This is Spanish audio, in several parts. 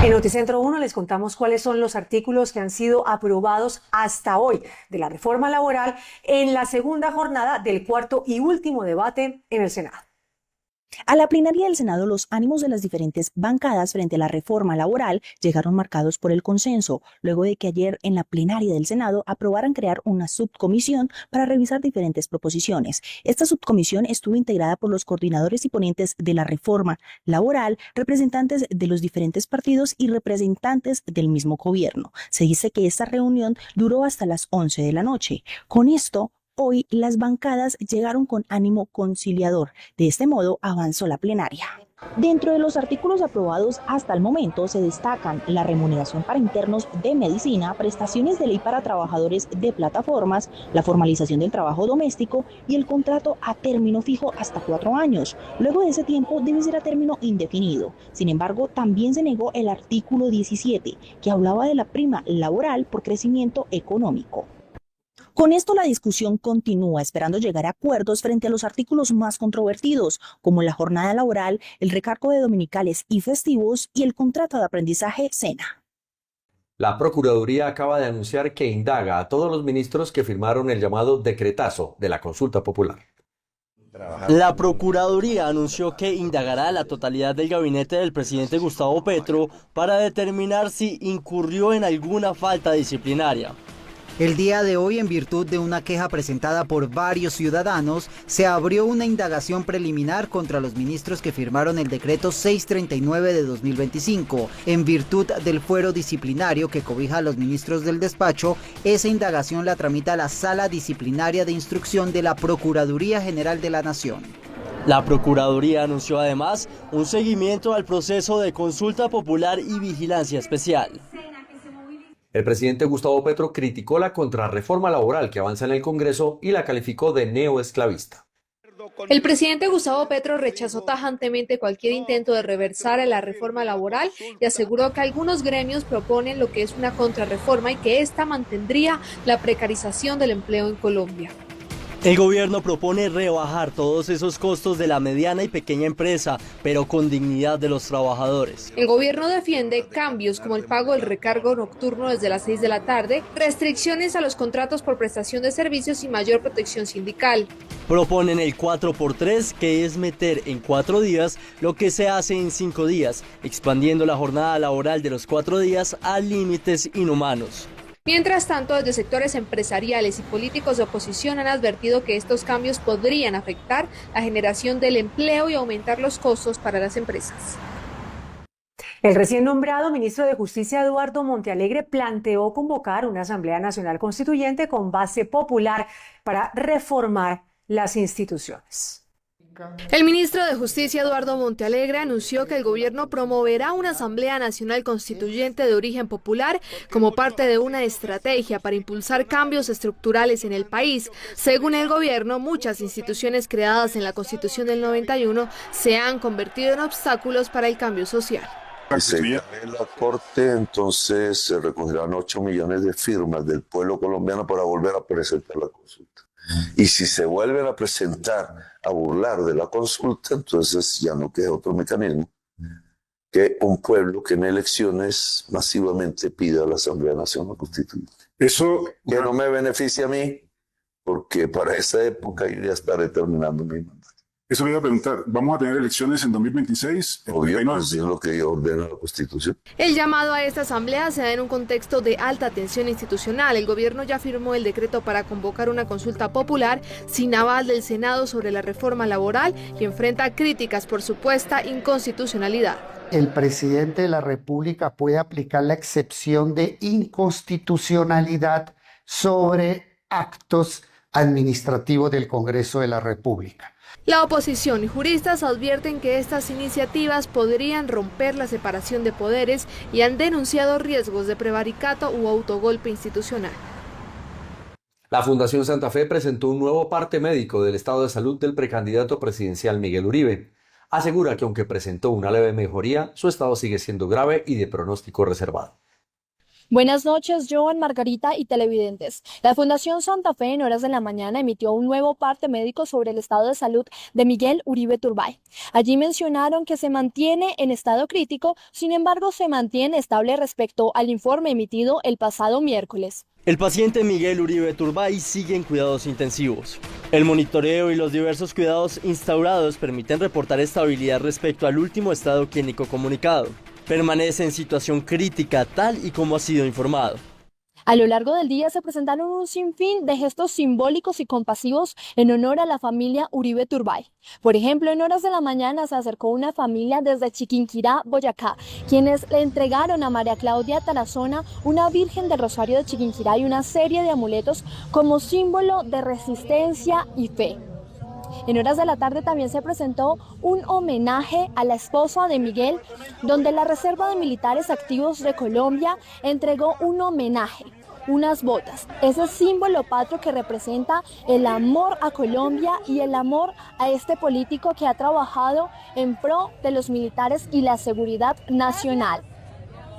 En Noticentro 1 les contamos cuáles son los artículos que han sido aprobados hasta hoy de la reforma laboral en la segunda jornada del cuarto y último debate en el Senado. A la plenaria del Senado, los ánimos de las diferentes bancadas frente a la reforma laboral llegaron marcados por el consenso, luego de que ayer en la plenaria del Senado aprobaran crear una subcomisión para revisar diferentes proposiciones. Esta subcomisión estuvo integrada por los coordinadores y ponentes de la reforma laboral, representantes de los diferentes partidos y representantes del mismo gobierno. Se dice que esta reunión duró hasta las 11 de la noche. Con esto, hoy las bancadas llegaron con ánimo conciliador. De este modo avanzó la plenaria. Dentro de los artículos aprobados hasta el momento se destacan la remuneración para internos de medicina, prestaciones de ley para trabajadores de plataformas, la formalización del trabajo doméstico y el contrato a término fijo hasta 4 años. Luego de ese tiempo debe ser a término indefinido. Sin embargo, también se negó el artículo 17, que hablaba de la prima laboral por crecimiento económico. Con esto la discusión continúa, esperando llegar a acuerdos frente a los artículos más controvertidos, como la jornada laboral, el recargo de dominicales y festivos y el contrato de aprendizaje SENA. La Procuraduría acaba de anunciar que indaga a todos los ministros que firmaron el llamado decretazo de la consulta popular. La Procuraduría anunció que indagará a la totalidad del gabinete del presidente Gustavo Petro para determinar si incurrió en alguna falta disciplinaria. El día de hoy, en virtud de una queja presentada por varios ciudadanos, se abrió una indagación preliminar contra los ministros que firmaron el decreto 639 de 2025. En virtud del fuero disciplinario que cobija a los ministros del despacho, esa indagación la tramita la Sala Disciplinaria de Instrucción de la Procuraduría General de la Nación. La Procuraduría anunció además un seguimiento al proceso de consulta popular y vigilancia especial. El presidente Gustavo Petro criticó la contrarreforma laboral que avanza en el Congreso y la calificó de neoesclavista. El presidente Gustavo Petro rechazó tajantemente cualquier intento de reversar la reforma laboral y aseguró que algunos gremios proponen lo que es una contrarreforma y que esta mantendría la precarización del empleo en Colombia. El gobierno propone rebajar todos esos costos de la mediana y pequeña empresa, pero con dignidad de los trabajadores. El gobierno defiende cambios como el pago del recargo nocturno desde las 6 de la tarde, restricciones a los contratos por prestación de servicios y mayor protección sindical. Proponen el 4x3, que es meter en 4 días lo que se hace en 5 días, expandiendo la jornada laboral de los 4 días a límites inhumanos. Mientras tanto, desde sectores empresariales y políticos de oposición han advertido que estos cambios podrían afectar la generación del empleo y aumentar los costos para las empresas. El recién nombrado ministro de Justicia, Eduardo Montealegre, planteó convocar una Asamblea Nacional Constituyente con base popular para reformar las instituciones. El ministro de Justicia, Eduardo Montealegre, anunció que el gobierno promoverá una Asamblea Nacional Constituyente de origen popular como parte de una estrategia para impulsar cambios estructurales en el país. Según el gobierno, muchas instituciones creadas en la Constitución del 91 se han convertido en obstáculos para el cambio social. Se la Corte, entonces se recogerán 8 millones de firmas del pueblo colombiano para volver a presentar la consulta. Y si se vuelven a presentar a burlar de la consulta, entonces ya no queda otro mecanismo que un pueblo que en elecciones masivamente pida a la Asamblea Nacional Constituyente. Eso que no me beneficia a mí, porque para esa época yo ya estaré terminando mi mandato. Eso le iba a preguntar, ¿vamos a tener elecciones en 2026? Obvio, pues es lo que ordena la Constitución. El llamado a esta asamblea se da en un contexto de alta tensión institucional. El gobierno ya firmó el decreto para convocar una consulta popular sin aval del Senado sobre la reforma laboral y enfrenta críticas por supuesta inconstitucionalidad. El presidente de la República puede aplicar la excepción de inconstitucionalidad sobre actos administrativos del Congreso de la República. La oposición y juristas advierten que estas iniciativas podrían romper la separación de poderes y han denunciado riesgos de prevaricato u autogolpe institucional. La Fundación Santa Fe presentó un nuevo parte médico del estado de salud del precandidato presidencial Miguel Uribe. Asegura que aunque presentó una leve mejoría, su estado sigue siendo grave y de pronóstico reservado. Buenas noches, Joan, Margarita y televidentes. La Fundación Santa Fe en horas de la mañana emitió un nuevo parte médico sobre el estado de salud de Miguel Uribe Turbay. Allí mencionaron que se mantiene en estado crítico, sin embargo se mantiene estable respecto al informe emitido el pasado miércoles. El paciente Miguel Uribe Turbay sigue en cuidados intensivos. El monitoreo y los diversos cuidados instaurados permiten reportar estabilidad respecto al último estado clínico comunicado. Permanece en situación crítica tal y como ha sido informado. A lo largo del día se presentaron un sinfín de gestos simbólicos y compasivos en honor a la familia Uribe Turbay. Por ejemplo, en horas de la mañana se acercó una familia desde Chiquinquirá, Boyacá, quienes le entregaron a María Claudia Tarazona una Virgen del Rosario de Chiquinquirá y una serie de amuletos como símbolo de resistencia y fe. En horas de la tarde también se presentó un homenaje a la esposa de Miguel, donde la Reserva de Militares Activos de Colombia entregó un homenaje, unas botas, ese símbolo patrio que representa el amor a Colombia y el amor a este político que ha trabajado en pro de los militares y la seguridad nacional.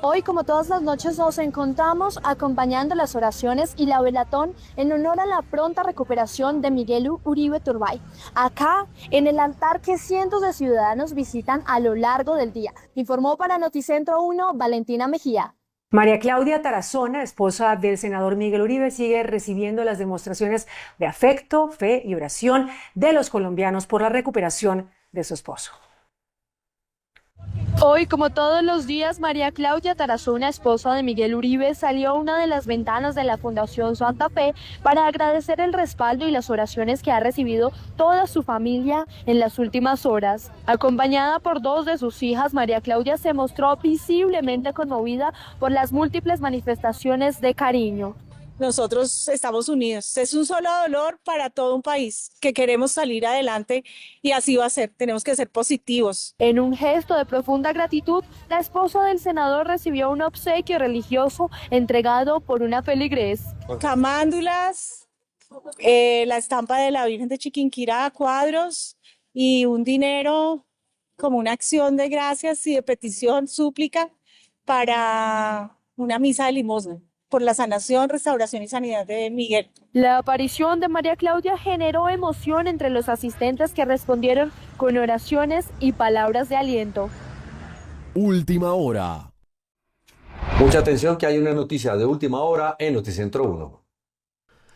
Hoy, como todas las noches, nos encontramos acompañando las oraciones y la velatón en honor a la pronta recuperación de Miguel Uribe Turbay, acá en el altar que cientos de ciudadanos visitan a lo largo del día. Informó para Noticentro 1, Valentina Mejía. María Claudia Tarazona, esposa del senador Miguel Uribe, sigue recibiendo las demostraciones de afecto, fe y oración de los colombianos por la recuperación de su esposo. Hoy, como todos los días, María Claudia Tarazona, esposa de Miguel Uribe, salió a una de las ventanas de la Fundación Santa Fe para agradecer el respaldo y las oraciones que ha recibido toda su familia en las últimas horas. Acompañada por dos de sus hijas, María Claudia se mostró visiblemente conmovida por las múltiples manifestaciones de cariño. Nosotros estamos unidos. Es un solo dolor para todo un país que queremos salir adelante y así va a ser. Tenemos que ser positivos. En un gesto de profunda gratitud, la esposa del senador recibió un obsequio religioso entregado por una feligres. Camándulas, la estampa de la Virgen de Chiquinquirá, cuadros y un dinero como una acción de gracias y de petición, súplica para una misa de limosna por la sanación, restauración y sanidad de Miguel. La aparición de María Claudia generó emoción entre los asistentes que respondieron con oraciones y palabras de aliento. Última hora. Mucha atención que hay una noticia de última hora en Noticentro 1.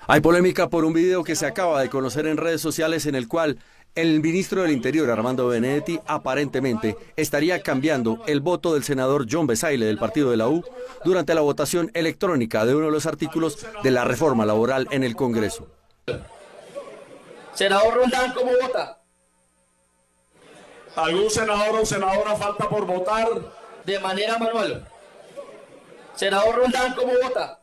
Hay polémica por un video que se acaba de conocer en redes sociales en el cual el ministro del Interior, Armando Benedetti, aparentemente estaría cambiando el voto del senador John Besaile del partido de la U durante la votación electrónica de uno de los artículos de la reforma laboral en el Congreso. Senador Roldán, ¿cómo vota? ¿Algún senador o senadora falta por votar? De manera manual. Senador Roldán, ¿cómo vota?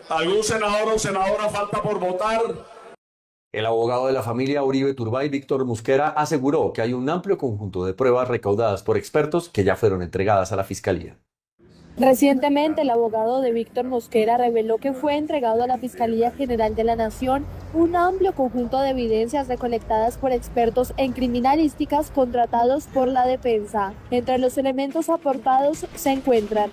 ¿Algún senador o senadora falta por votar? El abogado de la familia Uribe Turbay, Víctor Mosquera, aseguró que hay un amplio conjunto de pruebas recaudadas por expertos que ya fueron entregadas a la Fiscalía. Recientemente, el abogado de Víctor Mosquera reveló que fue entregado a la Fiscalía General de la Nación un amplio conjunto de evidencias recolectadas por expertos en criminalísticas contratados por la defensa. Entre los elementos aportados se encuentran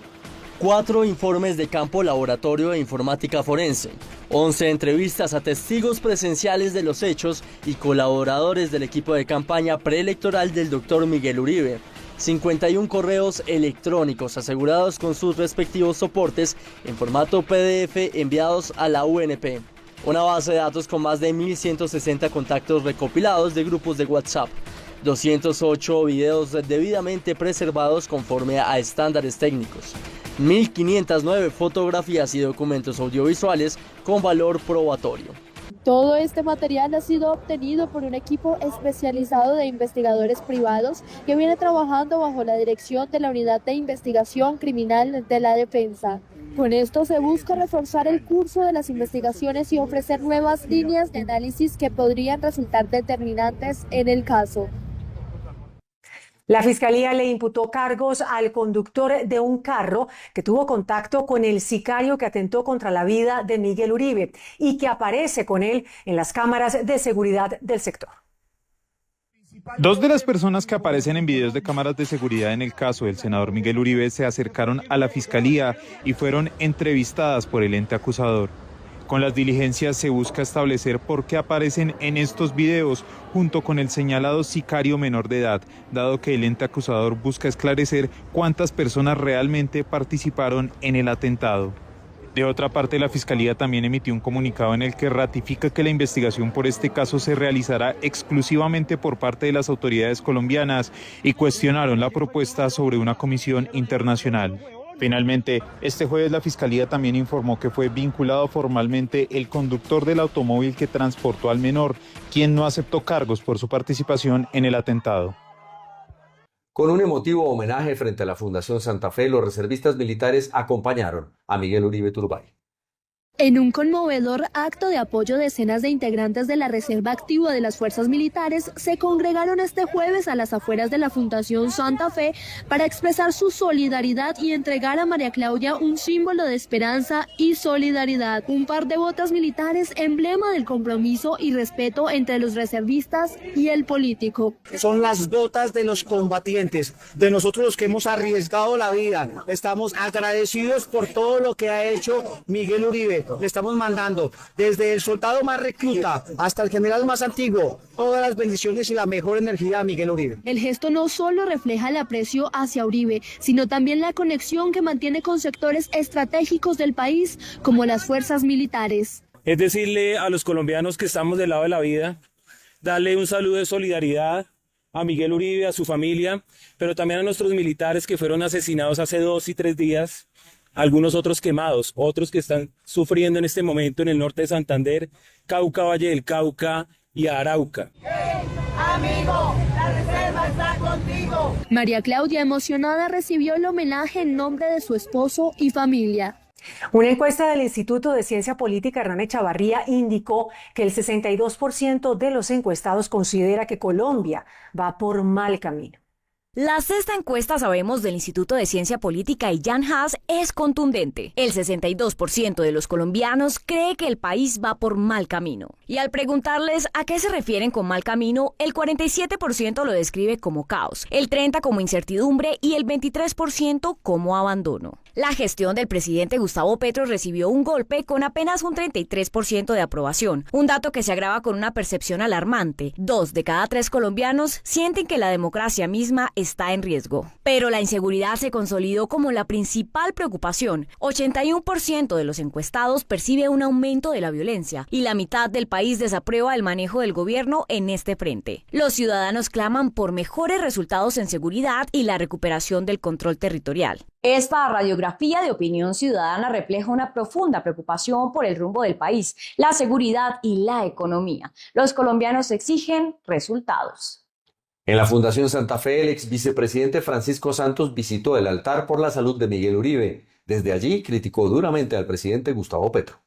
4 informes de campo laboratorio de informática forense, 11 entrevistas a testigos presenciales de los hechos y colaboradores del equipo de campaña preelectoral del doctor Miguel Uribe, 51 correos electrónicos asegurados con sus respectivos soportes en formato PDF enviados a la UNP, una base de datos con más de 1.160 contactos recopilados de grupos de WhatsApp, 208 videos debidamente preservados conforme a estándares técnicos, 1.509 fotografías y documentos audiovisuales con valor probatorio. Todo este material ha sido obtenido por un equipo especializado de investigadores privados que viene trabajando bajo la dirección de la Unidad de Investigación Criminal de la Defensa. Con esto se busca reforzar el curso de las investigaciones y ofrecer nuevas líneas de análisis que podrían resultar determinantes en el caso. La Fiscalía le imputó cargos al conductor de un carro que tuvo contacto con el sicario que atentó contra la vida de Miguel Uribe y que aparece con él en las cámaras de seguridad del sector. Dos de las personas que aparecen en videos de cámaras de seguridad en el caso del senador Miguel Uribe se acercaron a la fiscalía y fueron entrevistadas por el ente acusador. Con las diligencias se busca establecer por qué aparecen en estos videos junto con el señalado sicario menor de edad, dado que el ente acusador busca esclarecer cuántas personas realmente participaron en el atentado. De otra parte, la Fiscalía también emitió un comunicado en el que ratifica que la investigación por este caso se realizará exclusivamente por parte de las autoridades colombianas y cuestionaron la propuesta sobre una comisión internacional. Finalmente, este jueves la Fiscalía también informó que fue vinculado formalmente el conductor del automóvil que transportó al menor, quien no aceptó cargos por su participación en el atentado. Con un emotivo homenaje frente a la Fundación Santa Fe, los reservistas militares acompañaron a Miguel Uribe Turbay. En un conmovedor acto de apoyo, decenas de integrantes de la Reserva Activa de las Fuerzas Militares se congregaron este jueves a las afueras de la Fundación Santa Fe para expresar su solidaridad y entregar a María Claudia un símbolo de esperanza y solidaridad. Un par de botas militares, emblema del compromiso y respeto entre los reservistas y el político. Son las botas de los combatientes, de nosotros los que hemos arriesgado la vida. Estamos agradecidos por todo lo que ha hecho Miguel Uribe. Le estamos mandando desde el soldado más recluta hasta el general más antiguo todas las bendiciones y la mejor energía a Miguel Uribe. El gesto no solo refleja el aprecio hacia Uribe, sino también la conexión que mantiene con sectores estratégicos del país, como las fuerzas militares. Es decirle a los colombianos que estamos del lado de la vida, darle un saludo de solidaridad a Miguel Uribe, a su familia, pero también a nuestros militares que fueron asesinados hace 2 y 3 días. Algunos otros quemados, otros que están sufriendo en este momento en el norte de Santander, Cauca, Valle del Cauca y Arauca. Amigo, la reserva está contigo. María Claudia, emocionada, recibió el homenaje en nombre de su esposo y familia. Una encuesta del Instituto de Ciencia Política Hernán Echavarría indicó que el 62% de los encuestados considera que Colombia va por mal camino. La sexta encuesta Sabemos del Instituto de Ciencia Política y Jan Haas es contundente. El 62% de los colombianos cree que el país va por mal camino. Y al preguntarles a qué se refieren con mal camino, el 47% lo describe como caos, el 30% como incertidumbre y el 23% como abandono. La gestión del presidente Gustavo Petro recibió un golpe con apenas un 33% de aprobación, un dato que se agrava con una percepción alarmante. 2 de cada 3 colombianos sienten que la democracia misma está en riesgo. Pero la inseguridad se consolidó como la principal preocupación. 81% de los encuestados percibe un aumento de la violencia y la mitad del país desaprueba el manejo del gobierno en este frente. Los ciudadanos claman por mejores resultados en seguridad y la recuperación del control territorial. Esta radiografía de opinión ciudadana refleja una profunda preocupación por el rumbo del país, la seguridad y la economía. Los colombianos exigen resultados. En la Fundación Santa Fe, el ex vicepresidente Francisco Santos visitó el altar por la salud de Miguel Uribe. Desde allí criticó duramente al presidente Gustavo Petro.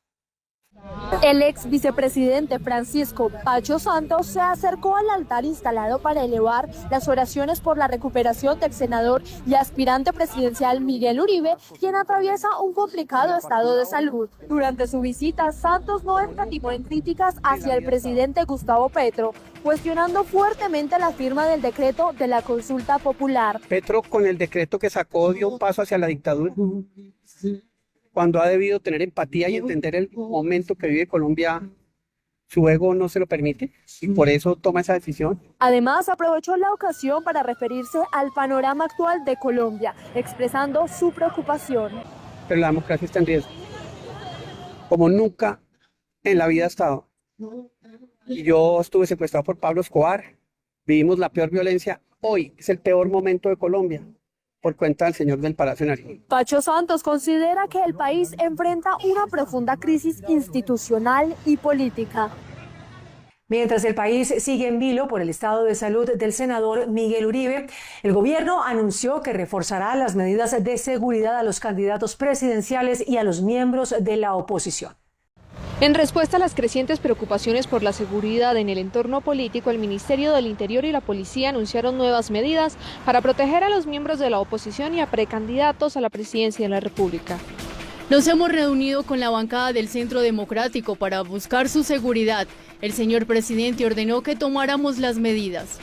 El ex vicepresidente Francisco Pacho Santos se acercó al altar instalado para elevar las oraciones por la recuperación del senador y aspirante presidencial Miguel Uribe, quien atraviesa un complicado estado de salud. Durante su visita, Santos no escatimó en críticas hacia el presidente Gustavo Petro, cuestionando fuertemente la firma del decreto de la consulta popular. Petro, con el decreto que sacó, dio un paso hacia la dictadura, cuando ha debido tener empatía y entender el momento que vive Colombia. Su ego no se lo permite y por eso toma esa decisión. Además, aprovechó la ocasión para referirse al panorama actual de Colombia, expresando su preocupación. Pero la democracia está en riesgo, como nunca en la vida ha estado. Y yo estuve secuestrado por Pablo Escobar, vivimos la peor violencia. Hoy es el peor momento de Colombia, por cuenta del señor del Palacio Nariño. Pacho Santos considera que el país enfrenta una profunda crisis institucional y política. Mientras el país sigue en vilo por el estado de salud del senador Miguel Uribe, el gobierno anunció que reforzará las medidas de seguridad a los candidatos presidenciales y a los miembros de la oposición. En respuesta a las crecientes preocupaciones por la seguridad en el entorno político, el Ministerio del Interior y la Policía anunciaron nuevas medidas para proteger a los miembros de la oposición y a precandidatos a la presidencia de la República. Nos hemos reunido con la bancada del Centro Democrático para buscar su seguridad. El señor presidente ordenó que tomáramos las medidas.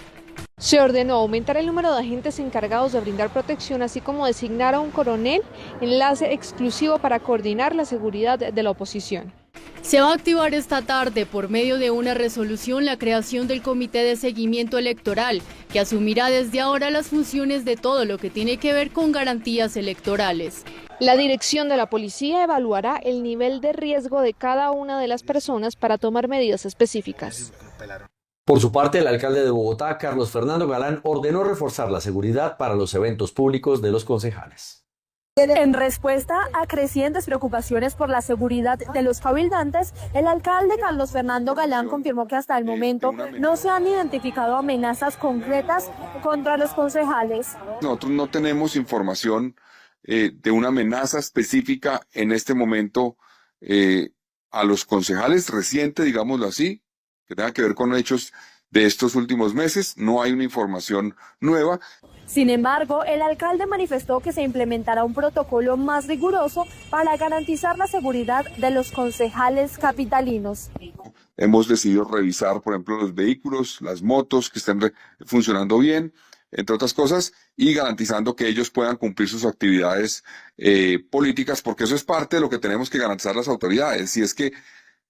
Se ordenó aumentar el número de agentes encargados de brindar protección, así como designar a un coronel enlace exclusivo para coordinar la seguridad de la oposición. Se va a activar esta tarde por medio de una resolución la creación del Comité de Seguimiento Electoral, que asumirá desde ahora las funciones de todo lo que tiene que ver con garantías electorales. La dirección de la policía evaluará el nivel de riesgo de cada una de las personas para tomar medidas específicas. Por su parte, el alcalde de Bogotá, Carlos Fernando Galán, ordenó reforzar la seguridad para los eventos públicos de los concejales. En respuesta a crecientes preocupaciones por la seguridad de los cabildantes, el alcalde Carlos Fernando Galán confirmó que hasta el momento no se han identificado amenazas concretas contra los concejales. Nosotros no tenemos información de una amenaza específica en este momento a los concejales reciente, digámoslo así, que tenga que ver con hechos de estos últimos meses. No hay una información nueva. Sin embargo, el alcalde manifestó que se implementará un protocolo más riguroso para garantizar la seguridad de los concejales capitalinos. Hemos decidido revisar, por ejemplo, los vehículos, las motos que estén funcionando bien, entre otras cosas, y garantizando que ellos puedan cumplir sus actividades políticas, porque eso es parte de lo que tenemos que garantizar las autoridades. Si es que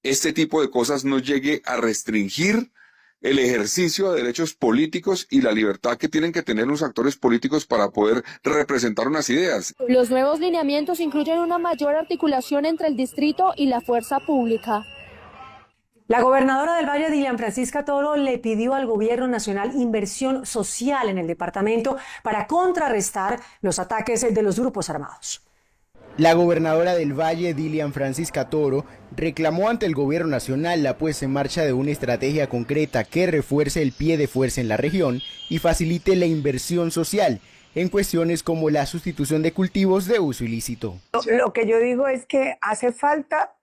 este tipo de cosas no llegue a restringir el ejercicio de derechos políticos y la libertad que tienen que tener los actores políticos para poder representar unas ideas. Los nuevos lineamientos incluyen una mayor articulación entre el distrito y la fuerza pública. La gobernadora del Valle, Dilian Francisca Toro, le pidió al gobierno nacional inversión social en el departamento para contrarrestar los ataques de los grupos armados. La gobernadora del Valle, Dilian Francisca Toro, reclamó ante el gobierno nacional la puesta en marcha de una estrategia concreta que refuerce el pie de fuerza en la región y facilite la inversión social en cuestiones como la sustitución de cultivos de uso ilícito. Lo que yo digo es que hace falta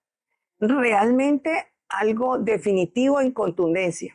realmente algo definitivo en contundencia.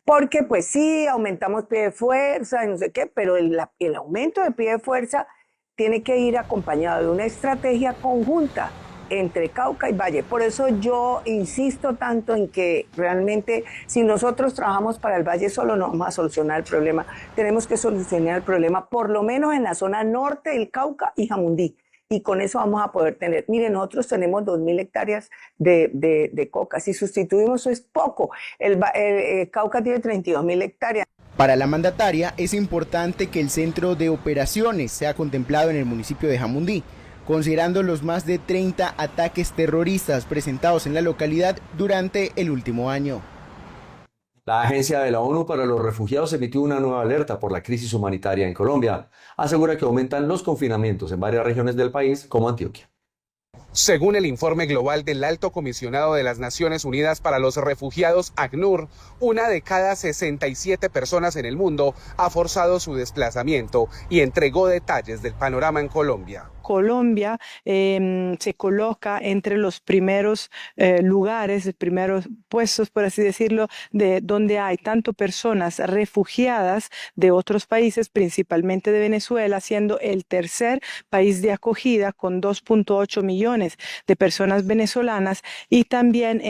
Porque pues sí, aumentamos pie de fuerza y no sé qué, pero el aumento de pie de fuerza tiene que ir acompañado de una estrategia conjunta entre Cauca y Valle. Por eso yo insisto tanto en que realmente si nosotros trabajamos para el Valle solo no vamos a solucionar el problema. Tenemos que solucionar el problema por lo menos en la zona norte del Cauca y Jamundí. Y con eso vamos a poder tener, miren, nosotros tenemos 2.000 hectáreas de coca. Si sustituimos eso es poco. El Cauca tiene 32.000 hectáreas. Para la mandataria es importante que el centro de operaciones sea contemplado en el municipio de Jamundí, considerando los más de 30 ataques terroristas presentados en la localidad durante el último año. La Agencia de la ONU para los Refugiados emitió una nueva alerta por la crisis humanitaria en Colombia. Asegura que aumentan los confinamientos en varias regiones del país, como Antioquia. Según el informe global del Alto Comisionado de las Naciones Unidas para los Refugiados, ACNUR, 1 de cada 67 personas en el mundo ha forzado su desplazamiento y entregó detalles del panorama en Colombia. Colombia se coloca entre los primeros lugares, primeros puestos, por así decirlo, de donde hay tanto personas refugiadas de otros países, principalmente de Venezuela, siendo el tercer país de acogida con 2.8 millones de personas venezolanas y también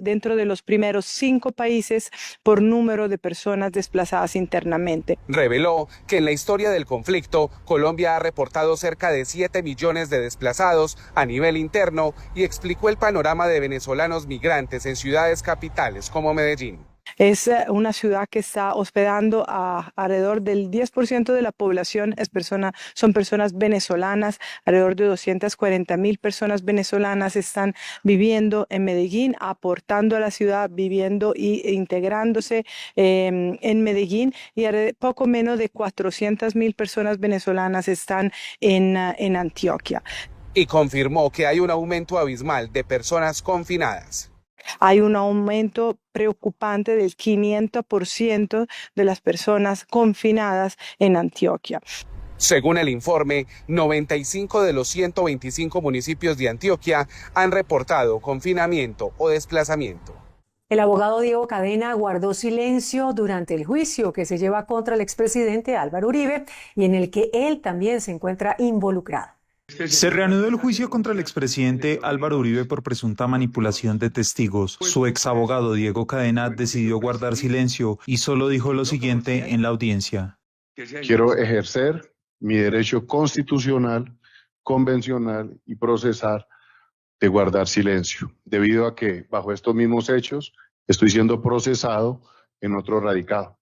dentro de los primeros 5 países por número de personas desplazadas internamente. Reveló que en la historia del conflicto, Colombia ha reportado cerca de 7 millones de desplazados a nivel interno y explicó el panorama de venezolanos migrantes en ciudades capitales como Medellín. Es una ciudad que está hospedando a alrededor del 10% de la población, son personas venezolanas, alrededor de 240.000 personas venezolanas están viviendo en Medellín, aportando a la ciudad, viviendo e integrándose en Medellín, y poco menos de 400.000 personas venezolanas están en Antioquia. Y confirmó que hay un aumento abismal de personas confinadas. Hay un aumento preocupante del 500% de las personas confinadas en Antioquia. Según el informe, 95 de los 125 municipios de Antioquia han reportado confinamiento o desplazamiento. El abogado Diego Cadena guardó silencio durante el juicio que se lleva contra el expresidente Álvaro Uribe y en el que él también se encuentra involucrado. Se reanudó el juicio contra el expresidente Álvaro Uribe por presunta manipulación de testigos. Su exabogado Diego Cadena decidió guardar silencio y solo dijo lo siguiente en la audiencia. Quiero ejercer mi derecho constitucional, convencional y procesal de guardar silencio, debido a que bajo estos mismos hechos estoy siendo procesado en otro radicado.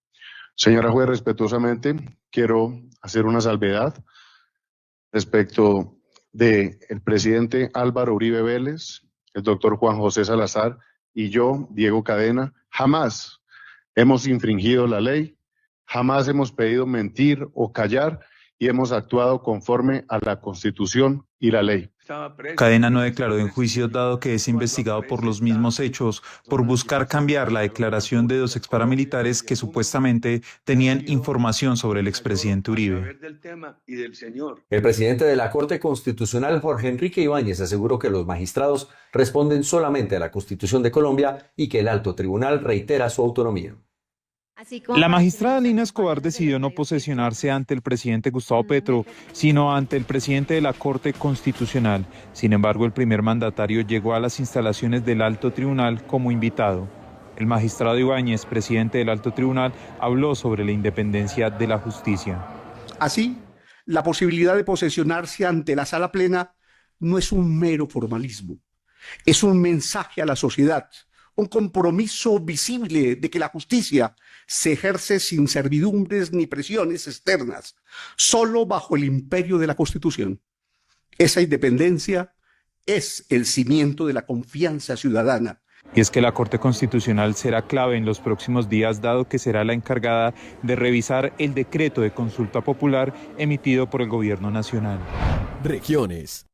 Señora juez, respetuosamente quiero hacer una salvedad respecto del presidente Álvaro Uribe Vélez, el doctor Juan José Salazar y yo, Diego Cadena, jamás hemos infringido la ley, jamás hemos pedido mentir o callar y hemos actuado conforme a la Constitución y la ley. Cadena no declaró en juicio, dado que es investigado por los mismos hechos, por buscar cambiar la declaración de dos exparamilitares que supuestamente tenían información sobre el expresidente Uribe. El presidente de la Corte Constitucional, Jorge Enrique Ibáñez, aseguró que los magistrados responden solamente a la Constitución de Colombia y que el alto tribunal reitera su autonomía. La magistrada Lina Escobar decidió no posesionarse ante el presidente Gustavo Petro, sino ante el presidente de la Corte Constitucional. Sin embargo, el primer mandatario llegó a las instalaciones del alto tribunal como invitado. El magistrado Ibáñez, presidente del alto tribunal, habló sobre la independencia de la justicia. Así, la posibilidad de posesionarse ante la sala plena no es un mero formalismo, es un mensaje a la sociedad, un compromiso visible de que la justicia se ejerce sin servidumbres ni presiones externas, solo bajo el imperio de la Constitución. Esa independencia es el cimiento de la confianza ciudadana. Y es que la Corte Constitucional será clave en los próximos días, dado que será la encargada de revisar el decreto de consulta popular emitido por el Gobierno Nacional. Regiones.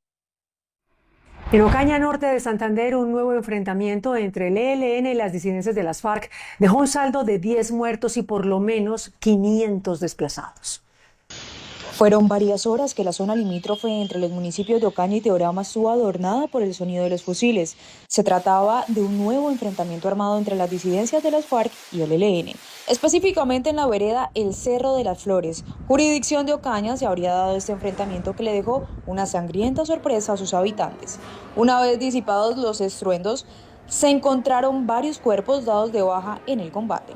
En Ocaña, norte de Santander, un nuevo enfrentamiento entre el ELN y las disidencias de las FARC dejó un saldo de 10 muertos y por lo menos 500 desplazados. Fueron varias horas que la zona limítrofe entre los municipios de Ocaña y Teorama estuvo adornada por el sonido de los fusiles. Se trataba de un nuevo enfrentamiento armado entre las disidencias de las FARC y el ELN. Específicamente en la vereda El Cerro de las Flores, jurisdicción de Ocaña, se habría dado este enfrentamiento que le dejó una sangrienta sorpresa a sus habitantes. Una vez disipados los estruendos, se encontraron varios cuerpos dados de baja en el combate.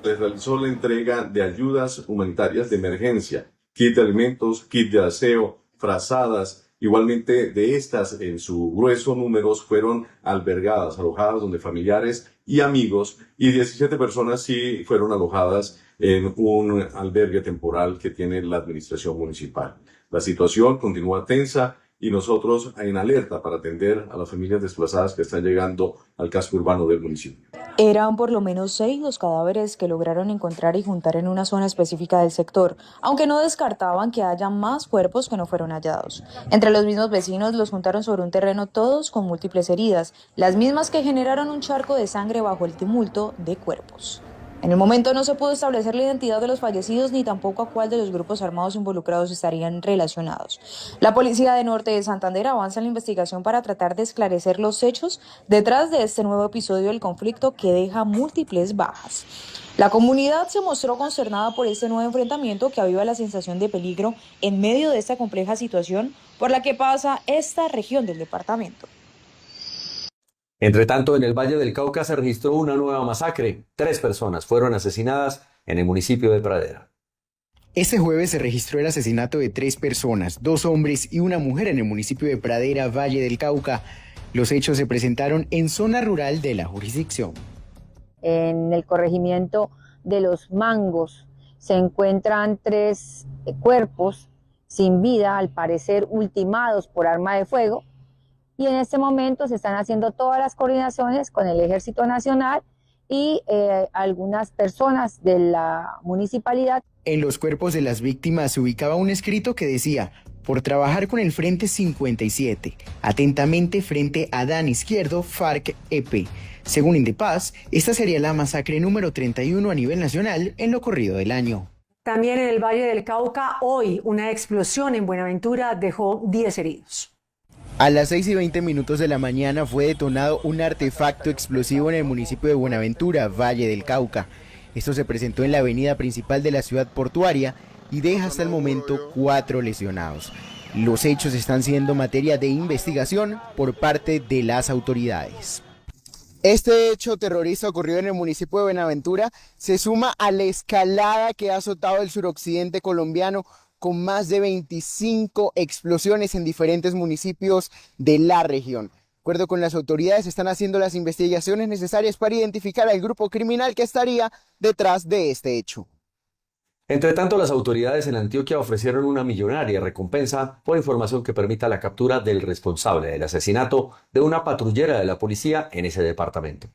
Se realizó la entrega de ayudas humanitarias de emergencia, kit de alimentos, kit de aseo, frazadas. Igualmente de estas, en su grueso número, fueron alojadas donde familiares y amigos, y 17 personas sí fueron alojadas en un albergue temporal que tiene la administración municipal. La situación continúa tensa y nosotros en alerta para atender a las familias desplazadas que están llegando al casco urbano del municipio. Eran por lo menos 6 los cadáveres que lograron encontrar y juntar en una zona específica del sector, aunque no descartaban que haya más cuerpos que no fueron hallados. Entre los mismos vecinos los juntaron sobre un terreno todos con múltiples heridas, las mismas que generaron un charco de sangre bajo el tumulto de cuerpos. En el momento no se pudo establecer la identidad de los fallecidos ni tampoco a cuál de los grupos armados involucrados estarían relacionados. La Policía de Norte de Santander avanza en la investigación para tratar de esclarecer los hechos detrás de este nuevo episodio del conflicto que deja múltiples bajas. La comunidad se mostró consternada por este nuevo enfrentamiento que aviva la sensación de peligro en medio de esta compleja situación por la que pasa esta región del departamento. Entre tanto, en el Valle del Cauca se registró una nueva masacre. 3 personas fueron asesinadas en el municipio de Pradera. Este jueves se registró el asesinato de 3 personas, 2 hombres y una mujer en el municipio de Pradera, Valle del Cauca. Los hechos se presentaron en zona rural de la jurisdicción. En el corregimiento de Los Mangos se encuentran 3 cuerpos sin vida, al parecer ultimados por arma de fuego. Y en este momento se están haciendo todas las coordinaciones con el Ejército Nacional y algunas personas de la municipalidad. En los cuerpos de las víctimas se ubicaba un escrito que decía: por trabajar con el Frente 57, atentamente frente a Dan Izquierdo, FARC-EP. Según Indepaz, esta sería la masacre número 31 a nivel nacional en lo corrido del año. También en el Valle del Cauca, hoy una explosión en Buenaventura dejó 10 heridos. A las 6:20 de la mañana fue detonado un artefacto explosivo en el municipio de Buenaventura, Valle del Cauca. Esto se presentó en la avenida principal de la ciudad portuaria y deja hasta el momento 4 lesionados. Los hechos están siendo materia de investigación por parte de las autoridades. Este hecho terrorista ocurrido en el municipio de Buenaventura se suma a la escalada que ha azotado el suroccidente colombiano con más de 25 explosiones en diferentes municipios de la región. De acuerdo con las autoridades, están haciendo las investigaciones necesarias para identificar al grupo criminal que estaría detrás de este hecho. Entre tanto, las autoridades en Antioquia ofrecieron una millonaria recompensa por información que permita la captura del responsable del asesinato de una patrullera de la policía en ese departamento.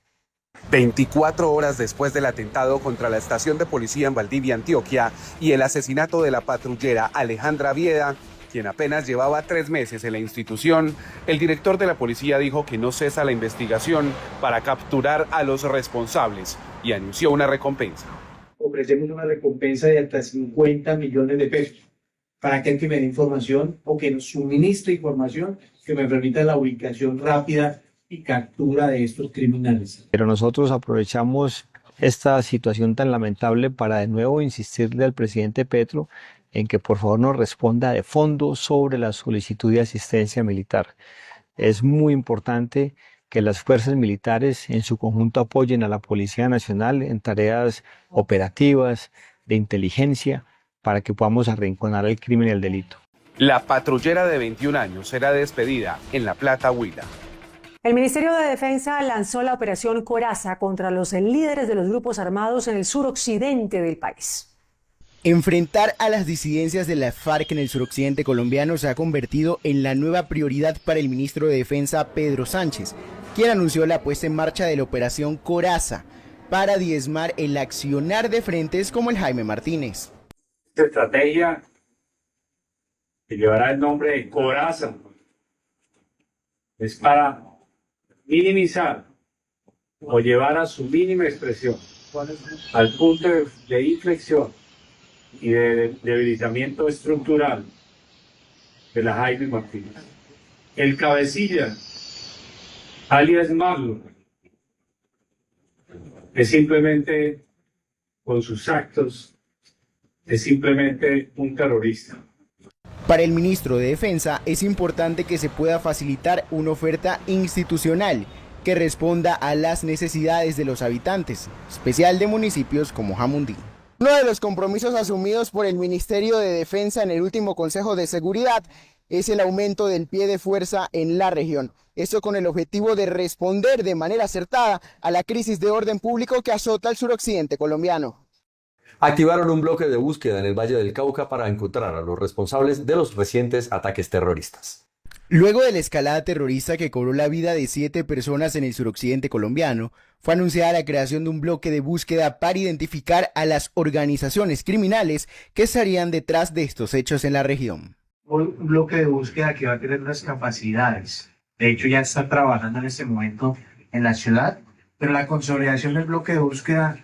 24 horas después del atentado contra la estación de policía en Valdivia, Antioquia, y el asesinato de la patrullera Alejandra Vieda, quien apenas llevaba 3 meses en la institución, el director de la policía dijo que no cesa la investigación para capturar a los responsables y anunció una recompensa. Ofrecemos una recompensa de hasta 50 millones de pesos para aquel que me dé información o que nos suministre información que me permita la ubicación rápida y captura de estos criminales. Pero nosotros aprovechamos esta situación tan lamentable para de nuevo insistirle al presidente Petro en que por favor nos responda de fondo sobre la solicitud de asistencia militar. Es muy importante que las fuerzas militares en su conjunto apoyen a la Policía Nacional en tareas operativas, de inteligencia, para que podamos arrinconar el crimen y el delito. La patrullera de 21 años será despedida en La Plata, Huila. El Ministerio de Defensa lanzó la operación Coraza contra los líderes de los grupos armados en el suroccidente del país. Enfrentar a las disidencias de las FARC en el suroccidente colombiano se ha convertido en la nueva prioridad para el ministro de Defensa Pedro Sánchez, quien anunció la puesta en marcha de la operación Coraza para diezmar el accionar de frentes como el Jaime Martínez. Esta estrategia que llevará el nombre de Coraza es para minimizar o llevar a su mínima expresión, al punto de inflexión y de debilitamiento estructural de la Jaime Martínez. El cabecilla, alias Magno, es simplemente, con sus actos, es simplemente un terrorista. Para el ministro de Defensa es importante que se pueda facilitar una oferta institucional que responda a las necesidades de los habitantes, especial de municipios como Jamundí. Uno de los compromisos asumidos por el Ministerio de Defensa en el último Consejo de Seguridad es el aumento del pie de fuerza en la región. Esto con el objetivo de responder de manera acertada a la crisis de orden público que azota el suroccidente colombiano. Activaron un bloque de búsqueda en el Valle del Cauca para encontrar a los responsables de los recientes ataques terroristas. Luego de la escalada terrorista que cobró la vida de 7 personas en el suroccidente colombiano, fue anunciada la creación de un bloque de búsqueda para identificar a las organizaciones criminales que estarían detrás de estos hechos en la región. Un bloque de búsqueda que va a tener unas capacidades. De hecho, ya está trabajando en este momento en la ciudad, pero la consolidación del bloque de búsqueda,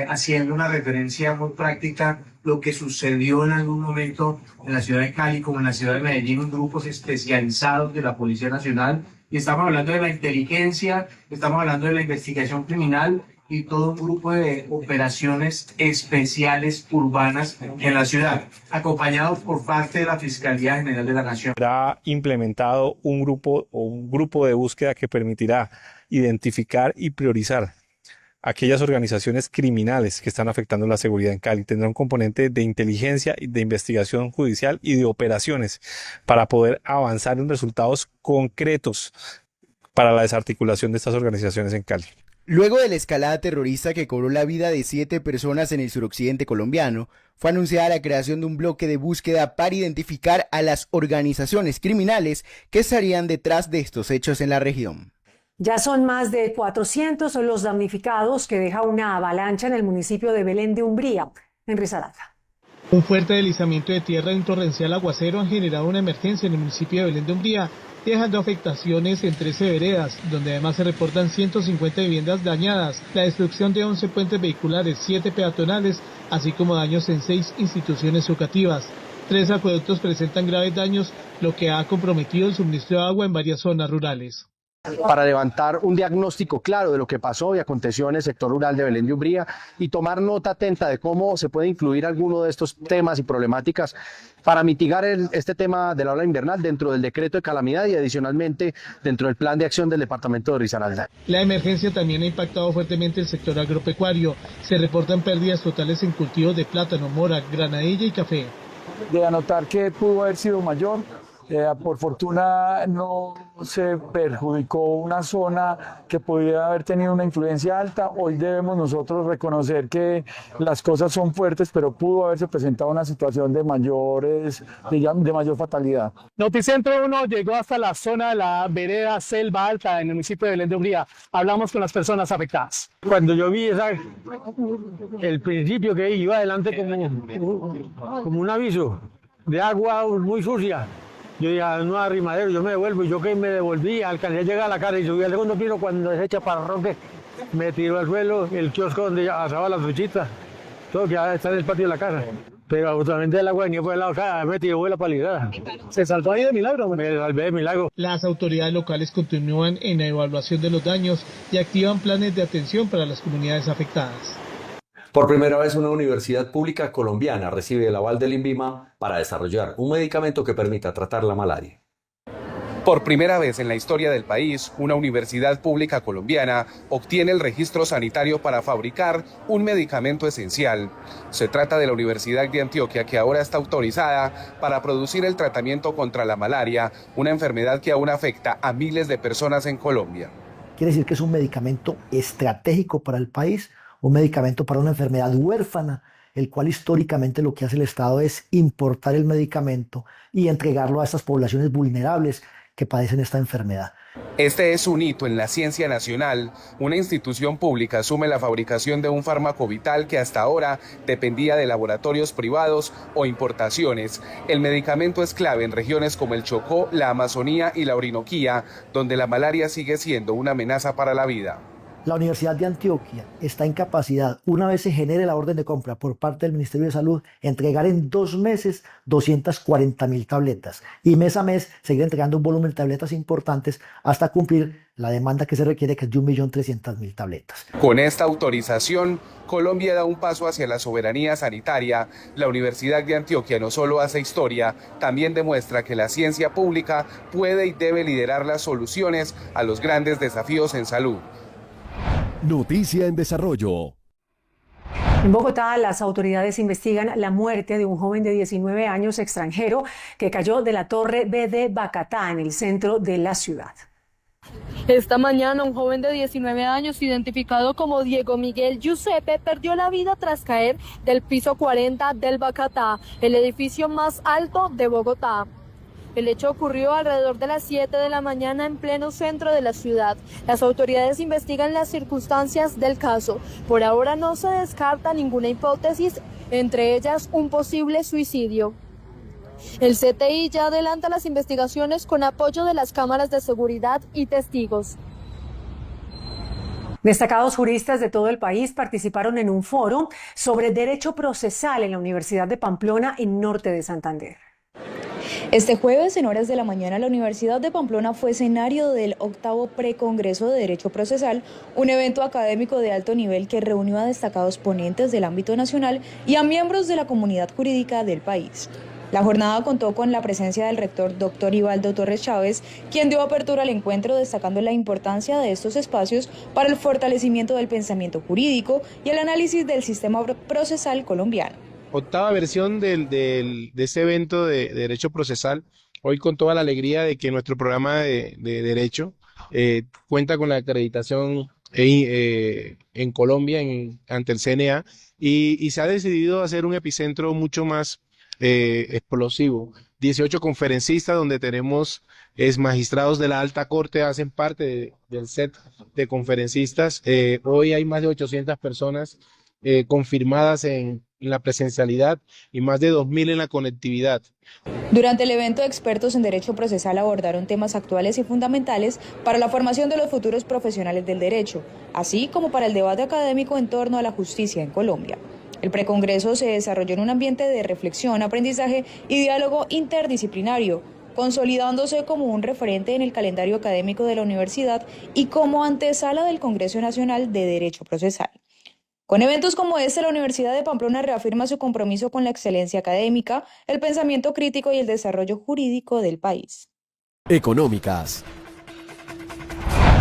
haciendo una referencia muy práctica, lo que sucedió en algún momento en la ciudad de Cali como en la ciudad de Medellín, grupos especializados de la Policía Nacional, y estamos hablando de la inteligencia, estamos hablando de la investigación criminal y todo un grupo de operaciones especiales urbanas en la ciudad, acompañados por parte de la Fiscalía General de la Nación. Será implementado un grupo de búsqueda que permitirá identificar y priorizar aquellas organizaciones criminales que están afectando la seguridad en Cali. Tendrá un componente de inteligencia, de investigación judicial y de operaciones para poder avanzar en resultados concretos para la desarticulación de estas organizaciones en Cali. Luego de la escalada terrorista que cobró la vida de 7 personas en el suroccidente colombiano, fue anunciada la creación de un bloque de búsqueda para identificar a las organizaciones criminales que estarían detrás de estos hechos en la región. Ya son más de 400 los damnificados que deja una avalancha en el municipio de Belén de Umbría, en Risaralda. Un fuerte deslizamiento de tierra y un torrencial aguacero han generado una emergencia en el municipio de Belén de Umbría, dejando afectaciones en 13 veredas, donde además se reportan 150 viviendas dañadas, la destrucción de 11 puentes vehiculares, 7 peatonales, así como daños en 6 instituciones educativas. 3 acueductos presentan graves daños, lo que ha comprometido el suministro de agua en varias zonas rurales. para levantar un diagnóstico claro de lo que pasó y aconteció en el sector rural de Belén de Umbría y tomar nota atenta de cómo se puede incluir alguno de estos temas y problemáticas para mitigar este tema de la ola invernal dentro del decreto de calamidad y adicionalmente dentro del plan de acción del departamento de Risaralda. La emergencia también ha impactado fuertemente el sector agropecuario. Se reportan pérdidas totales en cultivos de plátano, mora, granadilla y café. De anotar que pudo haber sido mayor. Por fortuna no se perjudicó una zona que podría haber tenido una influencia alta. Hoy debemos nosotros reconocer que las cosas son fuertes, pero pudo haberse presentado una situación de mayor fatalidad. Noticentro 1 llegó hasta la zona de la vereda Selva Alta en el municipio de Belén de Umbría. Hablamos con las personas afectadas. Cuando yo vi el principio que iba adelante como un aviso de agua muy sucia. Yo dije, no, arrimadero, yo me devuelvo. Y yo que me devolví, alcancé a llegar a la casa y subí al segundo piso cuando se echa para Roque. Me tiró al suelo el kiosco donde asaba las fruchitas. Todo que está en el patio de la casa. Pero absolutamente el agua venía por el lado acá, me tiró la palizada. ¿Se salvó ahí de milagro? Me salvé de milagro. Las autoridades locales continúan en la evaluación de los daños y activan planes de atención para las comunidades afectadas. Por primera vez, una universidad pública colombiana recibe el aval del INVIMA para desarrollar un medicamento que permita tratar la malaria. Por primera vez en la historia del país, una universidad pública colombiana obtiene el registro sanitario para fabricar un medicamento esencial. Se trata de la Universidad de Antioquia, que ahora está autorizada para producir el tratamiento contra la malaria, una enfermedad que aún afecta a miles de personas en Colombia. Quiere decir que es un medicamento estratégico para el país, un medicamento para una enfermedad huérfana, el cual históricamente lo que hace el Estado es importar el medicamento y entregarlo a estas poblaciones vulnerables que padecen esta enfermedad. Este es un hito en la ciencia nacional. Una institución pública asume la fabricación de un fármaco vital que hasta ahora dependía de laboratorios privados o importaciones. El medicamento es clave en regiones como el Chocó, la Amazonía y la Orinoquía, donde la malaria sigue siendo una amenaza para la vida. La Universidad de Antioquia está en capacidad, una vez se genere la orden de compra por parte del Ministerio de Salud, entregar en 2 meses 240.000 tabletas y mes a mes seguir entregando un volumen de tabletas importantes hasta cumplir la demanda que se requiere, que es de 1.300.000 tabletas. Con esta autorización, Colombia da un paso hacia la soberanía sanitaria. La Universidad de Antioquia no solo hace historia, también demuestra que la ciencia pública puede y debe liderar las soluciones a los grandes desafíos en salud. Noticia en desarrollo. En Bogotá, las autoridades investigan la muerte de un joven de 19 años extranjero que cayó de la Torre B de Bacatá, en el centro de la ciudad. Esta mañana, un joven de 19 años, identificado como Diego Miguel Giuseppe, perdió la vida tras caer del piso 40 del Bacatá, el edificio más alto de Bogotá. El hecho ocurrió alrededor de las 7 de la mañana en pleno centro de la ciudad. Las autoridades investigan las circunstancias del caso. Por ahora no se descarta ninguna hipótesis, entre ellas un posible suicidio. El CTI ya adelanta las investigaciones con apoyo de las cámaras de seguridad y testigos. Destacados juristas de todo el país participaron en un foro sobre derecho procesal en la Universidad de Pamplona, en norte de Santander. Este jueves, en horas de la mañana, la Universidad de Pamplona fue escenario del 8º Precongreso de Derecho Procesal, un evento académico de alto nivel que reunió a destacados ponentes del ámbito nacional y a miembros de la comunidad jurídica del país. La jornada contó con la presencia del rector Dr. Ibaldo Torres Chávez, quien dio apertura al encuentro destacando la importancia de estos espacios para el fortalecimiento del pensamiento jurídico y el análisis del sistema procesal colombiano. 8ª versión de este evento de Derecho Procesal, hoy con toda la alegría de que nuestro programa de Derecho cuenta con la acreditación en Colombia ante el CNA y se ha decidido hacer un epicentro mucho más explosivo. 18 conferencistas donde tenemos magistrados de la Alta Corte, hacen parte del set de conferencistas. Hoy hay más de 800 personas confirmadas en la presencialidad y más de 2.000 en la conectividad. Durante el evento, expertos en derecho procesal abordaron temas actuales y fundamentales para la formación de los futuros profesionales del derecho, así como para el debate académico en torno a la justicia en Colombia. El precongreso se desarrolló en un ambiente de reflexión, aprendizaje y diálogo interdisciplinario, consolidándose como un referente en el calendario académico de la universidad y como antesala del Congreso Nacional de Derecho Procesal. Con eventos como este, la Universidad de Pamplona reafirma su compromiso con la excelencia académica, el pensamiento crítico y el desarrollo jurídico del país. Económicas.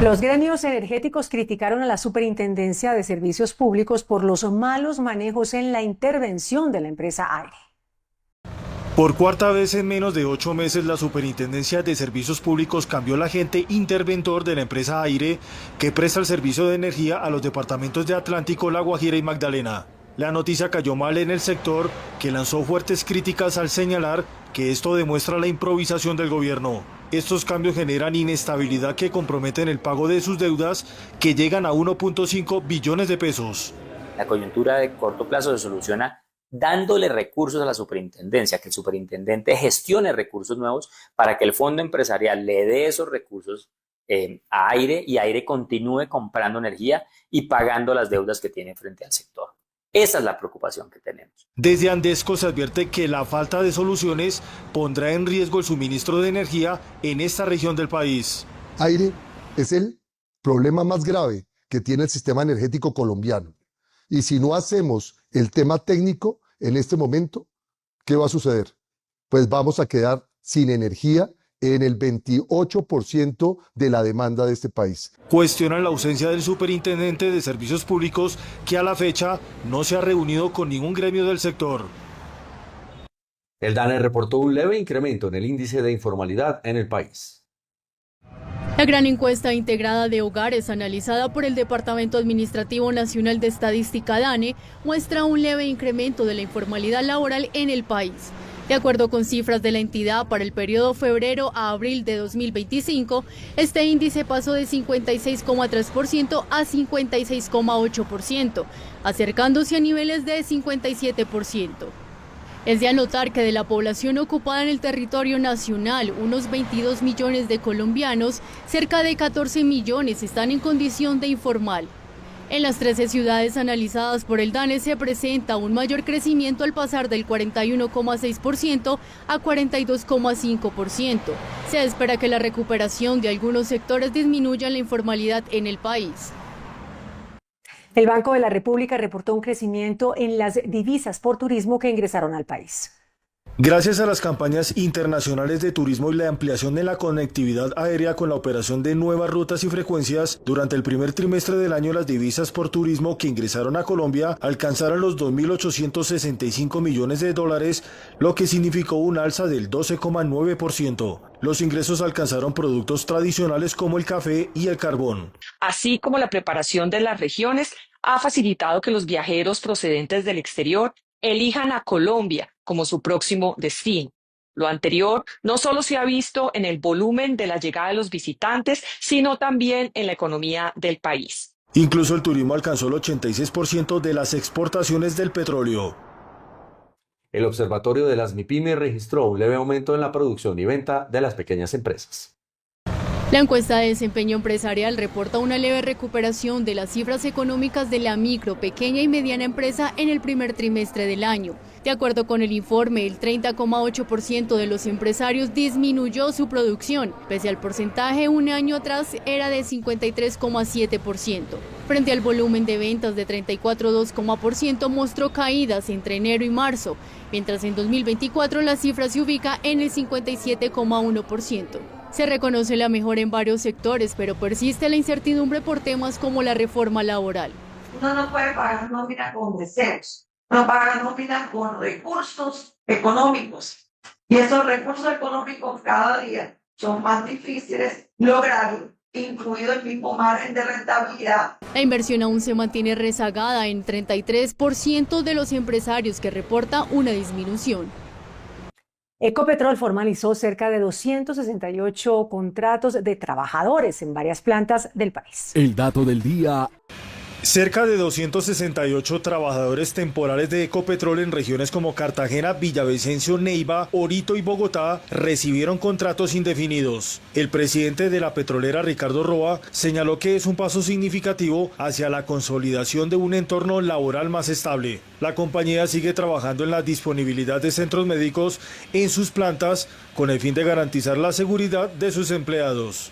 Los gremios energéticos criticaron a la Superintendencia de Servicios Públicos por los malos manejos en la intervención de la empresa Aire. Por cuarta vez en menos de 8 meses, la Superintendencia de Servicios Públicos cambió el agente interventor de la empresa Aire, que presta el servicio de energía a los departamentos de Atlántico, La Guajira y Magdalena. La noticia cayó mal en el sector, que lanzó fuertes críticas al señalar que esto demuestra la improvisación del gobierno. Estos cambios generan inestabilidad que comprometen el pago de sus deudas, que llegan a 1.5 billones de pesos. La coyuntura de corto plazo se soluciona dándole recursos a la superintendencia, que el superintendente gestione recursos nuevos para que el fondo empresarial le dé esos recursos a Aire y Aire continúe comprando energía y pagando las deudas que tiene frente al sector. Esa es la preocupación que tenemos. Desde Andesco se advierte que la falta de soluciones pondrá en riesgo el suministro de energía en esta región del país. Aire es el problema más grave que tiene el sistema energético colombiano. Y si no hacemos el tema técnico en este momento, ¿qué va a suceder? Pues vamos a quedar sin energía en el 28% de la demanda de este país. Cuestionan la ausencia del superintendente de Servicios Públicos, que a la fecha no se ha reunido con ningún gremio del sector. El DANE reportó un leve incremento en el índice de informalidad en el país. La gran encuesta integrada de hogares analizada por el Departamento Administrativo Nacional de Estadística DANE muestra un leve incremento de la informalidad laboral en el país. De acuerdo con cifras de la entidad, para el periodo febrero a abril de 2025, este índice pasó de 56,3% a 56,8%, acercándose a niveles de 57%. Es de anotar que de la población ocupada en el territorio nacional, unos 22 millones de colombianos, cerca de 14 millones están en condición de informal. En las 13 ciudades analizadas por el DANE se presenta un mayor crecimiento al pasar del 41,6% a 42,5%. Se espera que la recuperación de algunos sectores disminuya la informalidad en el país. El Banco de la República reportó un crecimiento en las divisas por turismo que ingresaron al país. Gracias a las campañas internacionales de turismo y la ampliación de la conectividad aérea con la operación de nuevas rutas y frecuencias, durante el primer trimestre del año las divisas por turismo que ingresaron a Colombia alcanzaron los 2.865 millones de dólares, lo que significó un alza del 12,9%. Los ingresos alcanzaron productos tradicionales como el café y el carbón. Así como la preparación de las regiones ha facilitado que los viajeros procedentes del exterior elijan a Colombia como su próximo destino. Lo anterior no solo se ha visto en el volumen de la llegada de los visitantes, sino también en la economía del país. Incluso el turismo alcanzó el 86% de las exportaciones del petróleo. El Observatorio de las MIPYME registró un leve aumento en la producción y venta de las pequeñas empresas. La encuesta de desempeño empresarial reporta una leve recuperación de las cifras económicas de la micro, pequeña y mediana empresa en el primer trimestre del año. De acuerdo con el informe, el 30,8% de los empresarios disminuyó su producción, pese al porcentaje un año atrás era de 53,7%. Frente al volumen de ventas de 34,2% mostró caídas entre enero y marzo, mientras en 2024 la cifra se ubica en el 57,1%. Se reconoce la mejora en varios sectores, pero persiste la incertidumbre por temas como la reforma laboral. Uno no puede pagar nómina con deseos, no paga nómina con recursos económicos. Y esos recursos económicos cada día son más difíciles lograrlo, incluido el mismo margen de rentabilidad. La inversión aún se mantiene rezagada en 33% de los empresarios, que reporta una disminución. Ecopetrol formalizó cerca de 268 contratos de trabajadores en varias plantas del país. El dato del día. Cerca de 268 trabajadores temporales de Ecopetrol en regiones como Cartagena, Villavicencio, Neiva, Orito y Bogotá recibieron contratos indefinidos. El presidente de la petrolera, Ricardo Roa, señaló que es un paso significativo hacia la consolidación de un entorno laboral más estable. La compañía sigue trabajando en la disponibilidad de centros médicos en sus plantas con el fin de garantizar la seguridad de sus empleados.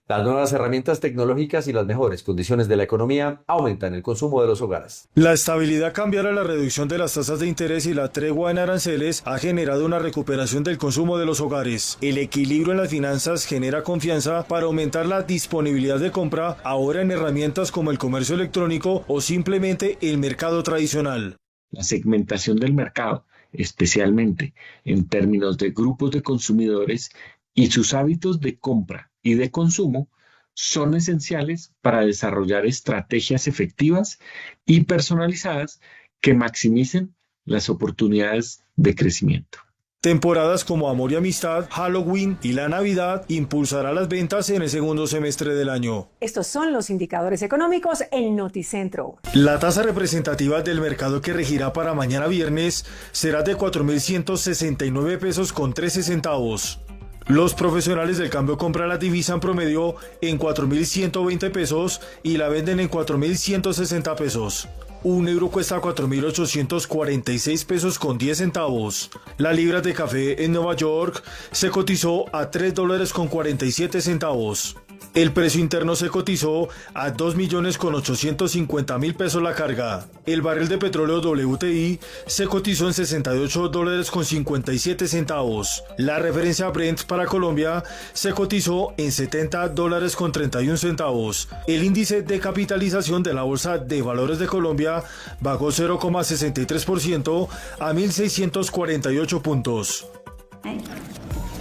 Las nuevas herramientas tecnológicas y las mejores condiciones de la economía aumentan el consumo de los hogares. La estabilidad cambiaria, la reducción de las tasas de interés y la tregua en aranceles ha generado una recuperación del consumo de los hogares. El equilibrio en las finanzas genera confianza para aumentar la disponibilidad de compra ahora en herramientas como el comercio electrónico o simplemente el mercado tradicional. La segmentación del mercado, especialmente en términos de grupos de consumidores y sus hábitos de compra y de consumo, son esenciales para desarrollar estrategias efectivas y personalizadas que maximicen las oportunidades de crecimiento. Temporadas como Amor y Amistad, Halloween y la Navidad impulsará las ventas en el segundo semestre del año. Estos son los indicadores económicos en Noticentro. La tasa representativa del mercado que regirá para mañana viernes será de 4.169 pesos con 13 centavos. Los profesionales del cambio compran la divisa en promedio en 4.120 pesos y la venden en 4.160 pesos. Un euro cuesta 4.846 pesos con 10 centavos. La libra de café en Nueva York se cotizó a $3 con 47 centavos. El precio interno se cotizó a 2.850.000 pesos la carga. El barril de petróleo WTI se cotizó en $68 con 57 centavos. La referencia Brent para Colombia se cotizó en $70 con 31 centavos. El índice de capitalización de la Bolsa de Valores de Colombia bajó 0,63% a 1.648 puntos.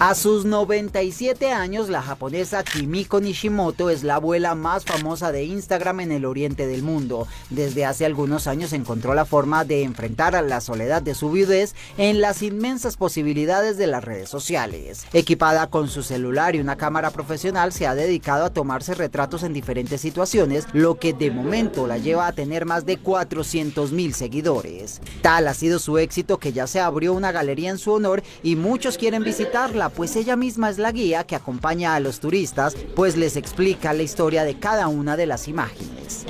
A sus 97 años, la japonesa Kimiko Nishimoto es la abuela más famosa de Instagram en el oriente del mundo. Desde hace algunos años encontró la forma de enfrentar a la soledad de su viudez en las inmensas posibilidades de las redes sociales. Equipada con su celular y una cámara profesional, se ha dedicado a tomarse retratos en diferentes situaciones, lo que de momento la lleva a tener más de 400.000 seguidores. Tal ha sido su éxito que ya se abrió una galería en su honor y muchos quieren visitarla, pues ella misma es la guía que acompaña a los turistas, pues les explica la historia de cada una de las imágenes.